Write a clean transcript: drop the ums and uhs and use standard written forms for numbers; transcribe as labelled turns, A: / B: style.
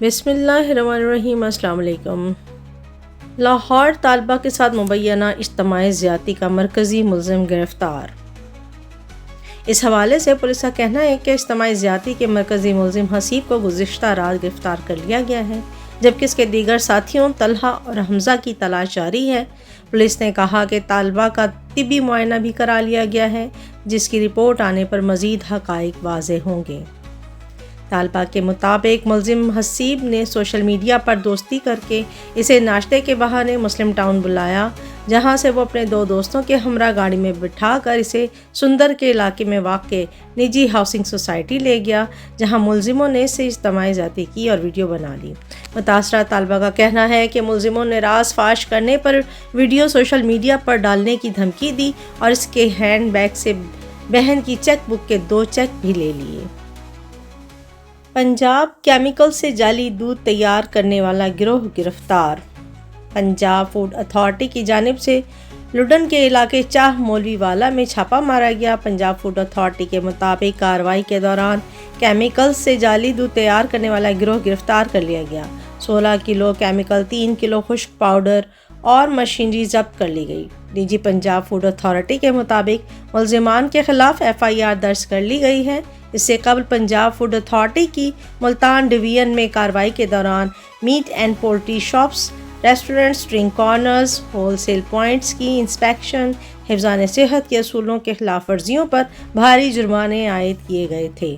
A: بسم اللہ الرحمن الرحیم۔ السلام علیکم۔ لاہور طالبہ کے ساتھ مبینہ اجتماعی زیادتی کا مرکزی ملزم گرفتار۔ اس حوالے سے پولیس کا کہنا ہے کہ اجتماعی زیادتی کے مرکزی ملزم حسیب کو گزشتہ رات گرفتار کر لیا گیا ہے، جبکہ اس کے دیگر ساتھیوں طلحہ اور حمزہ کی تلاش جاری ہے۔ پولیس نے کہا کہ طالبہ کا طبی معائنہ بھی کرا لیا گیا ہے، جس کی رپورٹ آنے پر مزید حقائق واضح ہوں گے۔ طالبہ کے مطابق ملزم حسیب نے سوشل میڈیا پر دوستی کر کے اسے ناشتے کے بہانے مسلم ٹاؤن بلایا، جہاں سے وہ اپنے دو دوستوں کے ہمراہ گاڑی میں بٹھا کر اسے سندر کے علاقے میں واقع نجی ہاؤسنگ سوسائٹی لے گیا، جہاں ملزموں نے اس سے اجتماعی زیادتی کی اور ویڈیو بنا لی۔ متاثرہ طالبہ کا کہنا ہے کہ ملزموں نے راز فاش کرنے پر ویڈیو سوشل میڈیا پر ڈالنے کی دھمکی دی اور اس کے ہینڈ بیگ سے بہن کی چیک بک کے 2 چیک بھی لے لیے۔ پنجاب کیمیکل سے جعلی دودھ تیار کرنے والا گروہ گرفتار۔ پنجاب فوڈ اتھارٹی کی جانب سے لڈن کے علاقے چاہ مولوی والا میں چھاپہ مارا گیا۔ پنجاب فوڈ اتھارٹی کے مطابق کارروائی کے دوران کیمیکل سے جعلی دودھ تیار کرنے والا گروہ گرفتار کر لیا گیا۔ 16 کلو کیمیکل، 3 کلو خشک پاؤڈر اور مشینری ضبط کر لی گئی۔ D G Punjab food authority کے مطابق ملزمان کے خلاف FIR درج کر لی گئی ہے۔ اس سے قبل پنجاب فوڈ اتھارٹی کی ملتان ڈویژن میں کارروائی کے دوران meat and poultry shops, restaurants, drink corners, wholesale points کی انسپیکشن، حفظان صحت کے اصولوں کے خلاف ورزیوں پر بھاری جرمانے عائد کیے گئے تھے۔